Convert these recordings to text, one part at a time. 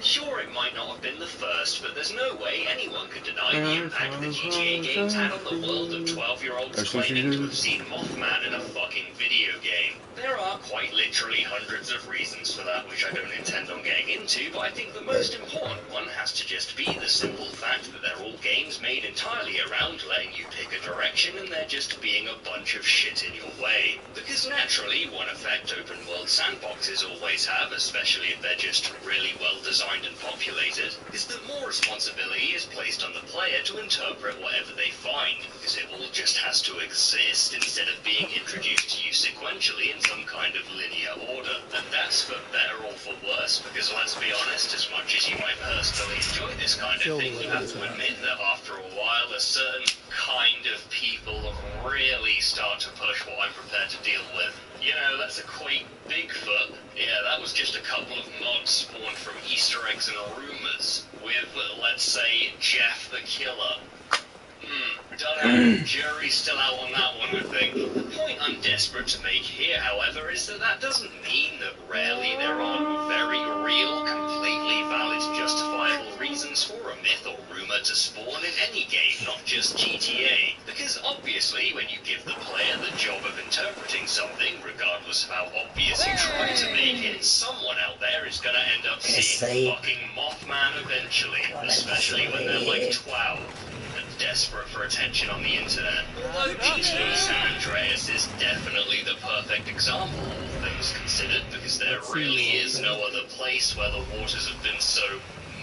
Sure, it might not have been the first, but there's no way anyone could deny the impact the GTA games had on the world of 12-year-olds claiming to have seen Mothman in a fucking video game. There are quite literally hundreds of reasons for that, which I don't intend on getting into, but I think the most important one has to just be the simple fact that they're all games made entirely around letting you pick a direction and there just being a bunch of shit in your way. Because naturally, one effect open-world sandboxes always have, especially if they're just really well designed and populated, is that more responsibility is placed on the player to interpret whatever they find, because it all just has to exist instead of being introduced to you sequentially in some kind of linear order. And that's for better or for worse, because let's be honest, as much as you might personally enjoy this kind of thing, you have to admit that after a while a certain kind of people really start to push what I'm prepared to deal with. You know, let's equate Bigfoot. Yeah, that was just a couple of mods spawned from Easter eggs and rumors, with, let's say, Jeff the Killer. Don't know, jury's still out on that one, I think. The point I'm desperate to make here, however, is that that doesn't mean that rarely there aren't very real, completely valid, justifiable reasons for a myth or rumor to spawn in any game, not just GTA. Because obviously, when you give the player the job of interpreting something, regardless of how obvious you try to make it, someone out there is gonna end up seeing fucking Mothman eventually, especially when they're like 12. Desperate for attention on the internet. Although GTA San Andreas is definitely the perfect example, all things considered, because there really is no other place where the waters have been so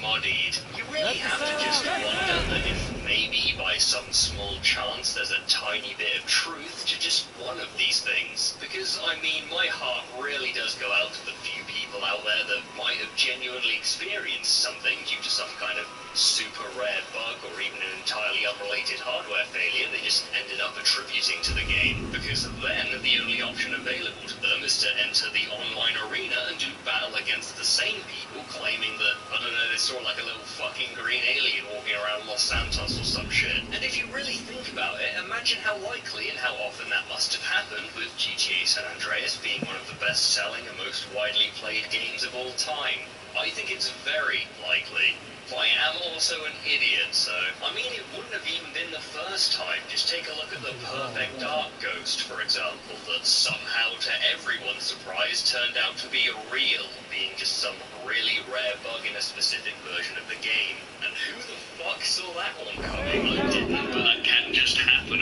muddied. You really have to just wonder that if maybe by some small chance there's a tiny bit of truth to just one of these things. Because, I mean, my heart really does go out to the few people out there that might have genuinely experienced something due to some kind of super rare bug or even an entirely unrelated hardware failure they just ended up attributing to the game, because then the only option available to them is to enter the online arena and do battle against the same people claiming that, I don't know, they saw like a little fucking green alien walking around Los Santos or some shit. And if you really think about it, imagine how likely and how often that must have happened, with GTA San Andreas being one of the best-selling and most widely played games of all time. I think it's very likely. I am also an idiot, so, I mean, it wouldn't have even been the first time. Just take a look at the Perfect Dark Ghost, for example, that somehow, to everyone's surprise, turned out to be real, being just some really rare bug in a specific version of the game. And who the fuck saw that one coming? I didn't, but that can just happen.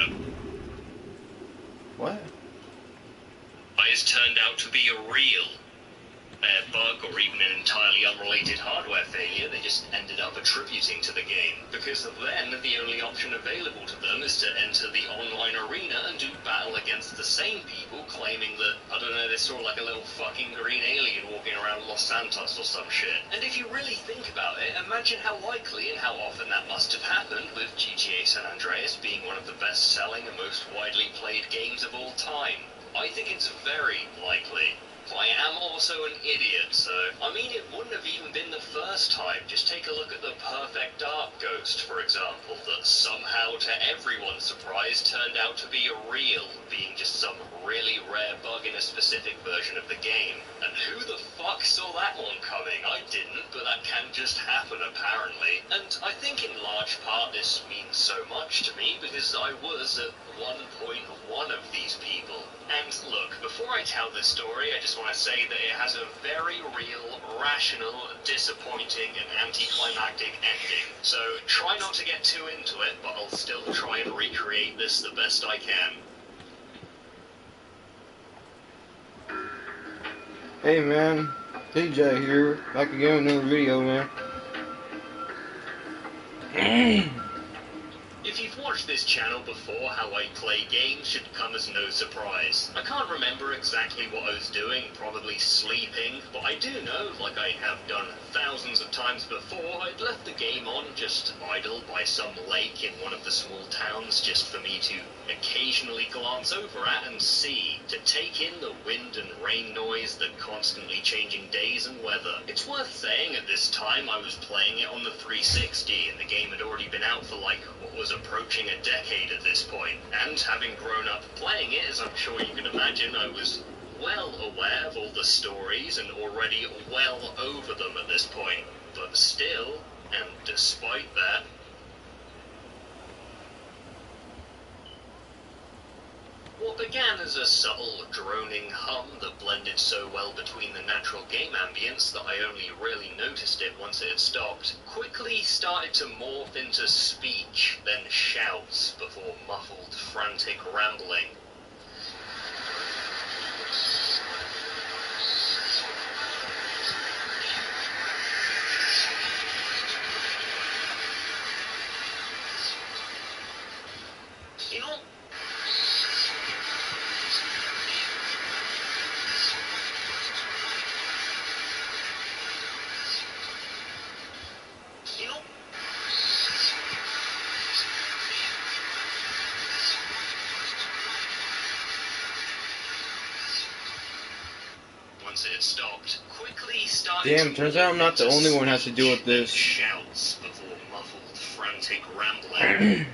What? It's turned out to be real. A bug or even an entirely unrelated hardware failure they just ended up attributing to the game, because then the only option available to them is to enter the online arena and do battle against the same people claiming that, I don't know, they saw like a little fucking green alien walking around Los Santos or some shit. And if you really think about it, imagine how likely and how often that must have happened, with GTA San Andreas being one of the best-selling and most widely played games of all time. I think it's very likely. I am also an idiot, so, I mean, it wouldn't have even been the first time. Just take a look at the Perfect Dark Ghost, for example, that somehow, to everyone's surprise, turned out to be real, being just some really rare bug in a specific version of the game. And who the fuck saw that one coming? I didn't, but that can just happen, apparently. And I think in large part this means so much to me, because I was at one point one of these people. And look, before I tell this story, I just want to say that it has a very real, rational, disappointing, and anticlimactic ending. So try not to get too into it, but I'll still try and recreate this the best I can. Hey man, TJ here, back again with another video, man. If you've watched this channel before, how I play games should come as no surprise. I can't remember exactly what I was doing, probably sleeping, but I do know, like I have done thousands of times before, I'd left the game on just idle by some lake in one of the small towns just for me to occasionally glance over at and see, to take in the wind and rain noise, the constantly changing days and weather. It's worth saying at this time I was playing it on the 360 and the game had already been out for like what was approaching a decade at this point, and having grown up playing it, as I'm sure you can imagine, I was well aware of all the stories and already well over them at this point. But still, and despite that, what began as a subtle, droning hum that blended so well between the natural game ambience that I only really noticed it once it had stopped, quickly started to morph into speech, then shouts, before muffled, frantic rambling. In all once it had stopped, quickly started Damn, turns out I'm not the only one who has to deal with this. Shouts before muffled, frantic rambling.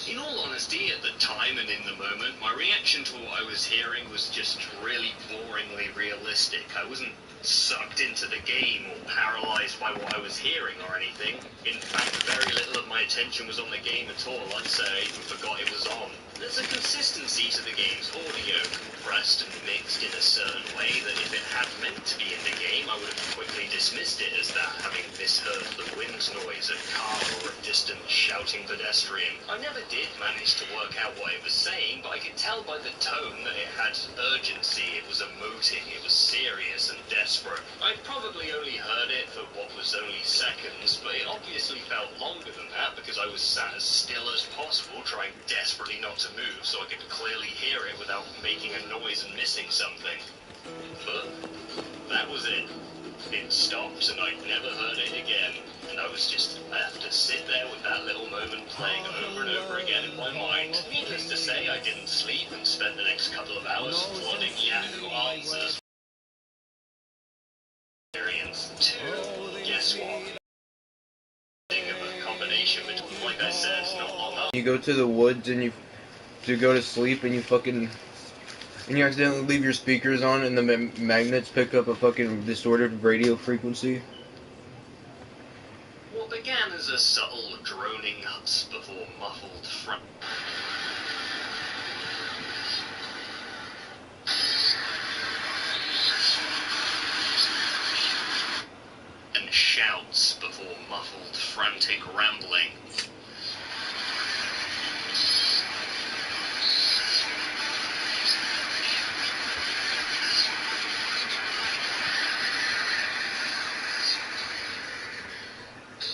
In all honesty, at the time and in the moment, my reaction to what I was hearing was just really boringly realistic. I wasn't sucked into the game or paralyzed by what I was hearing or anything. In fact, very little of my attention was on the game at all. I'd say I even forgot it was on. There's a consistency to the game's audio, compressed and mixed in a certain way that if it had meant to be in the game, I would have quickly dismissed it as that, having misheard the wind noise, a car or a distant shouting pedestrian. I never did manage to work out what it was saying, but I could tell by the tone that it had urgency, it was emoting, it was serious and desperate. I'd probably only heard it for what was only seconds, but it obviously felt longer than that because I was sat as still as possible, trying desperately not to move so I could clearly hear it without making a noise and missing something. But that was it. It stopped and I'd never heard it again, and I was just left to sit there with that little moment playing over and over again in my mind. Needless to say, I didn't sleep and spent the next couple of hours flooding Yahoo Answers. Experience 2. Guess what? Of a combination between, like I said, not long up. You go to the woods and you go to sleep and you accidentally leave your speakers on and the magnets pick up a fucking distorted radio frequency. What began as a subtle droning huts before muffled front. And shouts before muffled frantic rambling.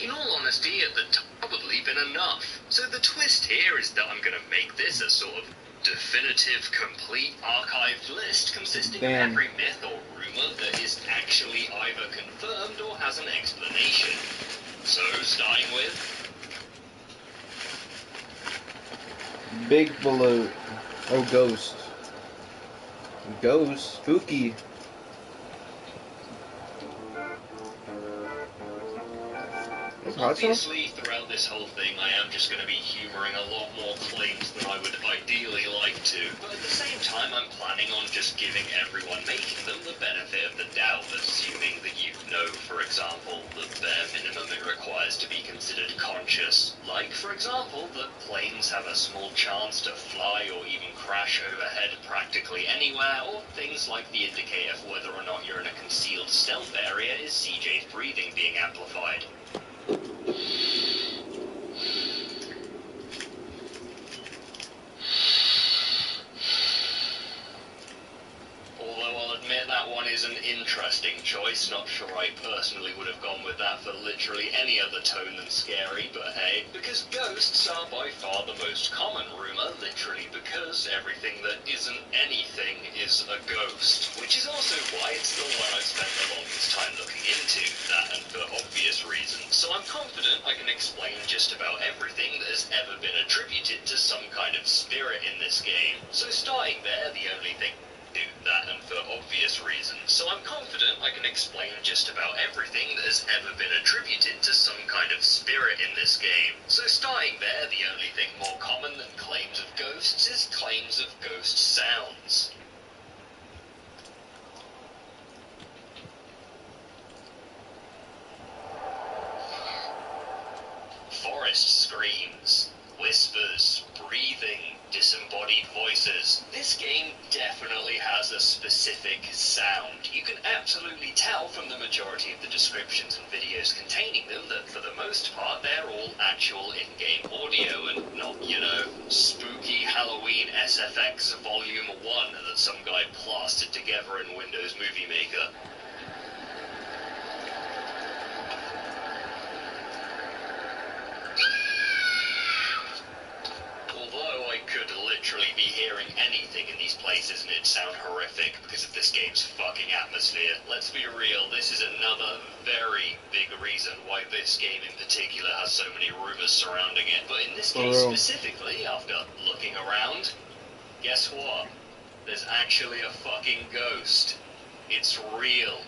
In all honesty, at the top, probably been enough. So the twist here is that I'm going to make this a sort of definitive, complete archived list consisting of every myth or rumor that is actually either confirmed or has an explanation. So, starting with Big Balloon. Oh, Ghost. Ghost? Spooky. obviously, throughout this whole thing, I am just going to be humouring a lot more claims than I would ideally like to. But at the same time, I'm planning on just giving everyone making them the benefit of the doubt, assuming that you know, for example, the bare minimum it requires to be considered conscious. Like, for example, that planes have a small chance to fly or even crash overhead practically anywhere, or things like the indicator for whether or not you're in a concealed stealth area is CJ's breathing being amplified. Although I'll admit that one is an interesting choice, not sure I personally would have gone with that for literally any other tone than scary, but hey, because ghosts are by far the most common rumour, literally because everything that isn't anything is a ghost, which is also why it's the one I've spent the longest time looking into, that and for obvious reasons, so I'm confident I can explain just about everything that has ever been attributed to some kind of spirit in this game. So starting there, the only thing do that, and for obvious reasons, so I'm confident I can explain just about everything that has ever been attributed to some kind of spirit in this game. So starting there, the only thing more common than claims of ghosts is claims of ghost sounds. Forest screams, whispers, breathing, disembodied voices. This game definitely has a specific sound. You can absolutely tell from the majority of the descriptions and videos containing them that for the most part they're all actual in-game audio and not, you know, spooky Halloween SFX Volume 1 that some guy plastered together in Windows Movie Maker. Although I could literally be hearing anything in these places and it'd sound horrific because of this game's fucking atmosphere, let's be real, this is another very big reason why this game in particular has so many rumors surrounding it. But in this case specifically, after looking around, guess what? There's actually a fucking ghost. It's real.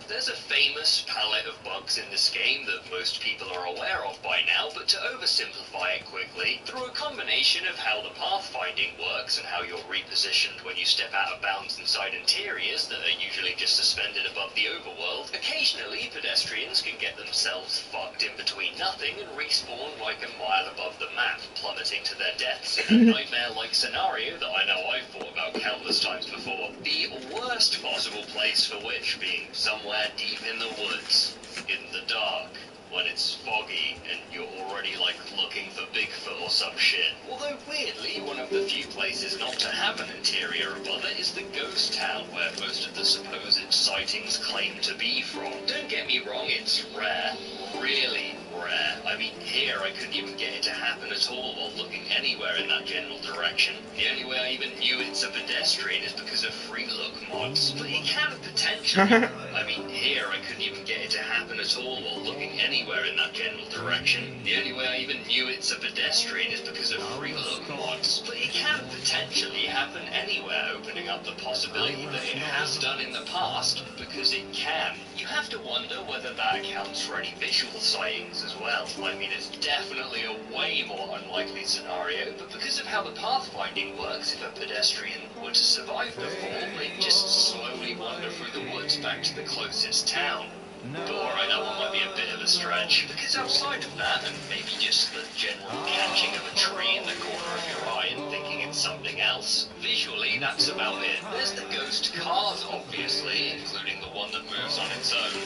There's a famous palette of bugs in this game that most people are aware of by now, but to oversimplify it quickly, through a combination of how the pathfinding works and how you're repositioned when you step out of bounds inside interiors that are usually just suspended above the overworld, occasionally pedestrians can get themselves fucked in between nothing and respawn like a mile above the map, plummeting to their deaths in a nightmare-like scenario that I know I've thought about countless times before. The worst possible place for which being somewhere deep in the woods, in the dark, when it's foggy and you're already like looking for Bigfoot or some shit. Although weirdly, one of the few places not to have an interior above it is the ghost town where most of the supposed sightings claim to be from. Don't get me wrong, it's rare, really rare. I mean, here I couldn't even get it to happen at all while looking anywhere in that general direction. The only way I even knew it's a pedestrian is because of free look mods, but it can potentially. I mean, here I couldn't even get it to happen at all while looking anywhere in that general direction. The only way I even knew it's a pedestrian is because of free look mods, but it can potentially happen anywhere, opening up the possibility that it has done in the past, because it can. You have to wonder whether that accounts for any visual sightings as well. I mean, it's definitely a way more unlikely scenario, but because of how the pathfinding works, if a pedestrian were to survive the fall, they'd just slowly wander through the woods back to the closest town. But alright, that one might be a bit of a stretch, because outside of that, and maybe just the general catching of a tree in the corner of your eye and thinking it's something else, visually that's about it. There's the ghost cars, obviously, including the one that moves on its own.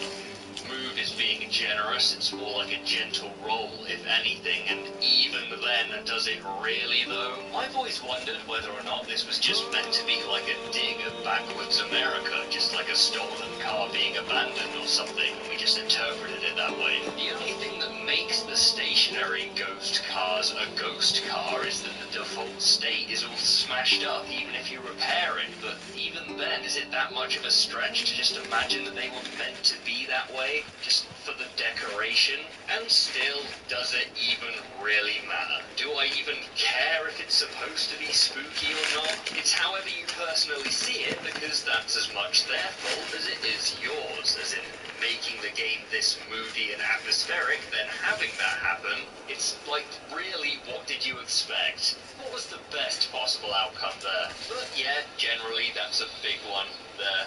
Move is being generous, it's more like a gentle roll, if anything, and even then, does it really though? I've always wondered whether or not this was just meant to be like a dig at backwards America, just like a stolen car being abandoned or something, and we just interpreted it that way. The only thing that makes the stationary ghost cars a ghost car is that the default state is all smashed up, even if you repair it, but even then, is it that much of a stretch to just imagine that they were meant to be that way, just for the decoration? And still, does it even really matter? Do I even care if it's supposed to be spooky or not? It's however you personally see it, because that's as much their fault as it is yours, as in making the game this moody and atmospheric, then having that happen, it's like, really, what did you expect? What was the best possible outcome there? But yeah, generally that's a big one there.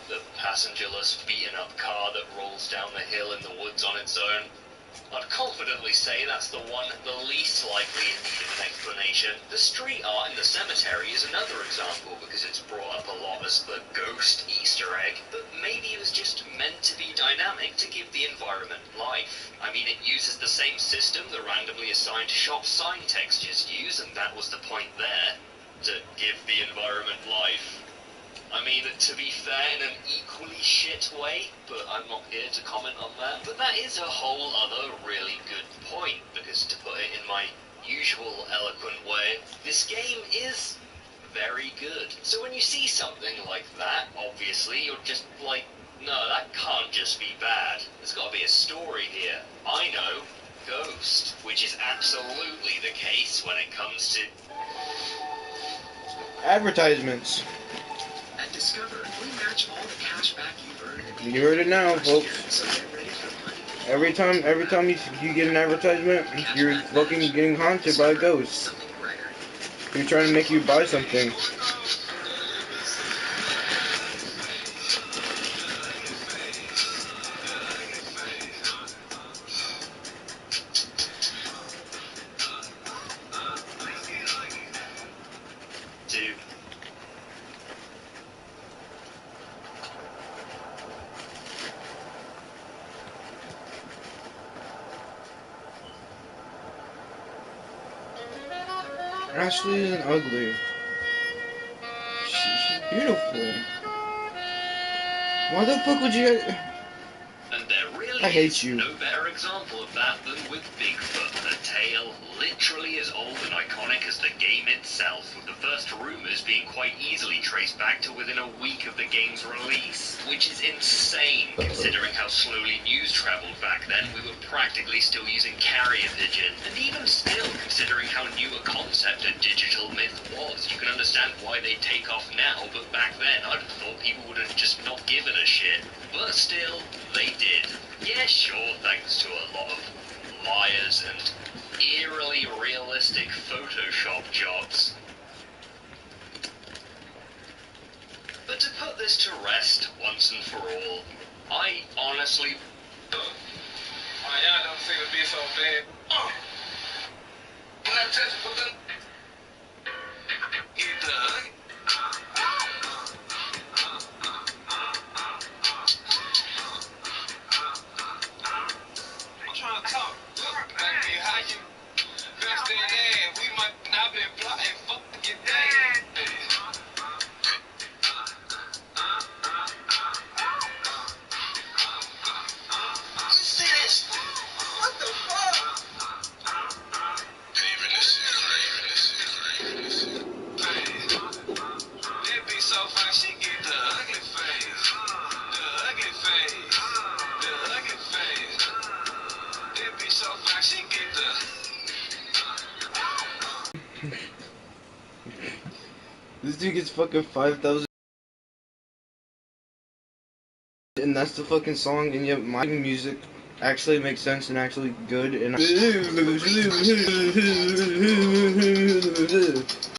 The passengerless, beaten-up car that rolls down the hill in the woods on its own. I'd confidently say that's the one the least likely in need of an explanation. The street art in the cemetery is another example because it's brought up a lot as the ghost Easter egg, but maybe it was just meant to be dynamic to give the environment life. I mean, it uses the same system the randomly assigned shop sign textures use, and that was the point there, to give the environment life. I mean, to be fair, in an equally shit way, but I'm not here to comment on that. But that is a whole other really good point, because to put it in my usual eloquent way, this game is very good. So when you see something like that, obviously, you're just like, no, that can't just be bad. There's got to be a story here. I know. Ghost. Which is absolutely the case when it comes to advertisements. At Discover, we match all the cash back you've earned. You heard it now, folks. So get ready for money. Every time you get an advertisement, you're fucking getting haunted by a ghost. Something brighter. You're trying to make you buy something. Ashley isn't ugly. She's beautiful. Why the fuck would you... And there really I hate is you. no better example of that than with Bigfoot, a tale literally as old and iconic as the game itself, with the first rumors being quite easily traced back to within a week of the game's release, which is insane considering how slowly news traveled back then. We were practically still using carrier pigeon, and even still considering how new a concept a digital myth was. You can understand why they take off now, but back then I'd have thought people would have just not given a shit. But still, they did. Yeah, sure, thanks to a lot of liars and eerily realistic Photoshop jobs. But to put this to rest once and for all, I honestly... y'all don't seem to be so bad. Can I touch it with them? Get the... I'm trying to talk. Baby, how you best in there? We might not been plotting. Fuck to get there. This dude gets fucking 5,000, and that's the fucking song, and yet my music actually makes sense and actually good, and